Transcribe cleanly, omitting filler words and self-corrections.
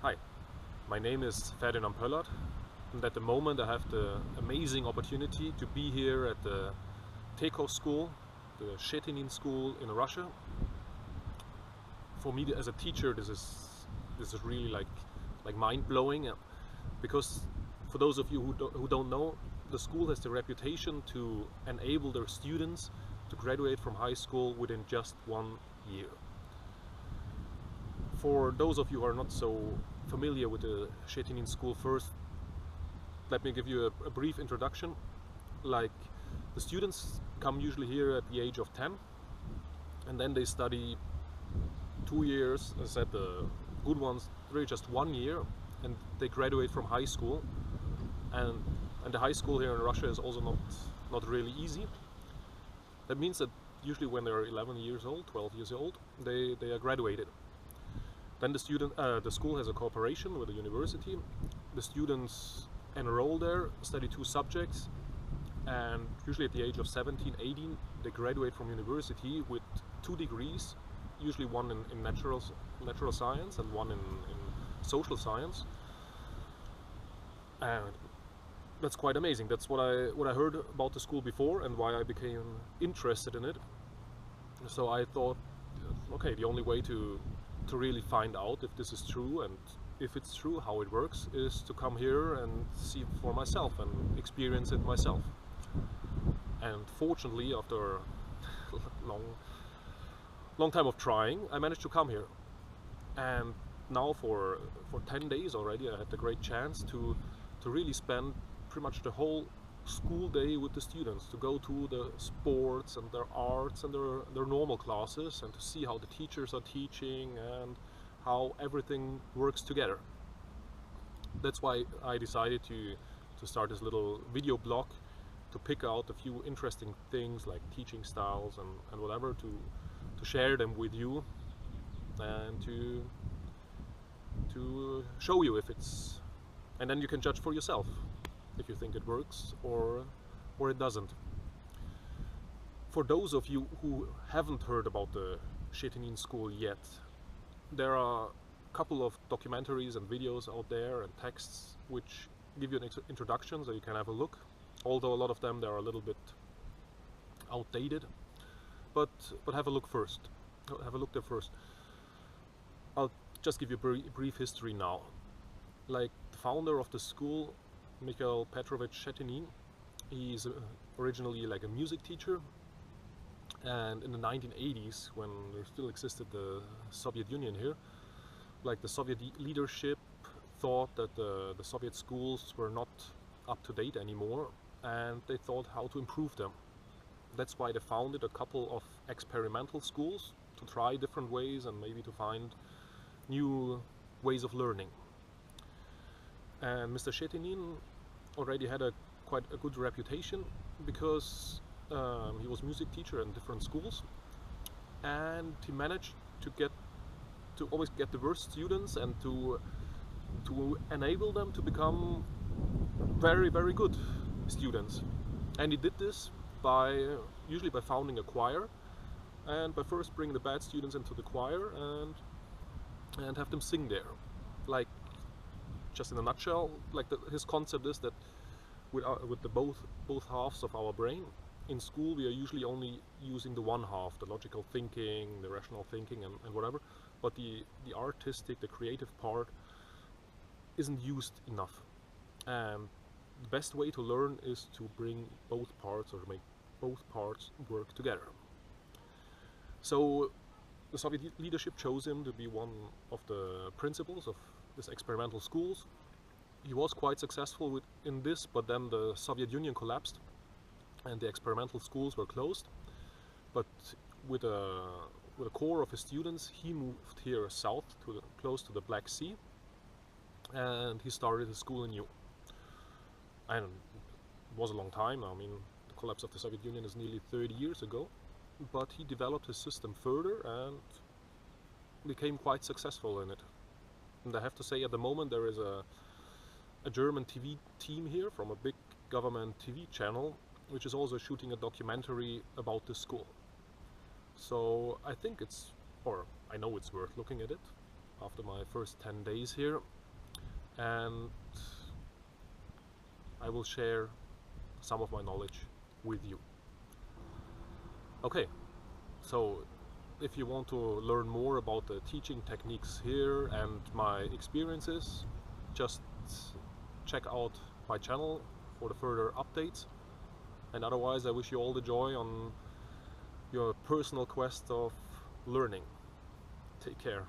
Hi, my name is Ferdinand Pöllert, and at the moment I have the amazing opportunity to be here at the Tekos school, the Schetinin School in Russia. For me as a teacher, this is really like mind-blowing, because for those of you who don't know, the school has the reputation to enable their students to graduate from high school within just 1 year. For those of you who are not so familiar with the Schetinin School, first let me give you a brief introduction. Like, the students come usually here at the age of 10, and then they study 2 years. As I said, the good ones really just 1 year, and they graduate from high school. And the high school here in Russia is also not really easy. That means that usually when they're 11 years old, 12 years old, they are graduated. Then the school has a cooperation with the university. The students enroll there, study 2 subjects, and usually at the age of 17, 18, they graduate from university with 2 degrees, usually one in natural science and one in social science. And that's quite amazing. That's what I heard about the school before and why I became interested in it. So I thought, okay, the only way to really find out if this is true, and if it's true, how it works, is to come here and see it for myself and experience it myself. And fortunately, after a long time of trying, I managed to come here. And now for 10 days already, I had the great chance to really spend pretty much the whole school day with the students, to go to the sports and their arts and their normal classes, and to see how the teachers are teaching and how everything works together. That's why I decided to start this little video blog, to pick out a few interesting things like teaching styles and whatever, to share them with you and to show you if it's, and then you can judge for yourself if you think it works or it doesn't. For those of you who haven't heard about the Schetinin School yet, there are a couple of documentaries and videos out there and texts which give you an introduction, so you can have a look. Although a lot of them, they are a little bit outdated, but have a look first. Have a look there first. I'll just give you a brief history now. Like, the founder of the school, Mikhail Petrovich Schetinin, he's originally like a music teacher, and in the 1980s, when there still existed the Soviet Union here, like, the Soviet leadership thought that the Soviet schools were not up to date anymore, and they thought how to improve them. That's why they founded a couple of experimental schools to try different ways and maybe to find new ways of learning. And Mr. Schetinin already had quite a good reputation, because he was music teacher in different schools, and he managed to always get the worst students and to enable them to become very, very good students. And he did this usually by founding a choir, and by first bringing the bad students into the choir and have them sing there. Like, just in a nutshell, like, his concept is that with the both halves of our brain, in school we are usually only using the one half, the logical thinking, the rational thinking and whatever, but the artistic, the creative part isn't used enough. And the best way to learn is to bring both parts, or make both parts work together. So the Soviet leadership chose him to be one of the principals of this experimental schools. He was quite successful in this, but then the Soviet Union collapsed and the experimental schools were closed. But with a core of his students, he moved here south, close to the Black Sea, and he started his school anew. And it was a long time. I mean, the collapse of the Soviet Union is nearly 30 years ago, but he developed his system further and became quite successful in it. And I have to say, at the moment there is a German TV team here from a big government TV channel, which is also shooting a documentary about this school. So I think I know it's worth looking at it. after my first 10 days here, and I will share some of my knowledge with you. Okay, so if you want to learn more about the teaching techniques here and my experiences, just check out my channel for the further updates. And otherwise, I wish you all the joy on your personal quest of learning. Take care.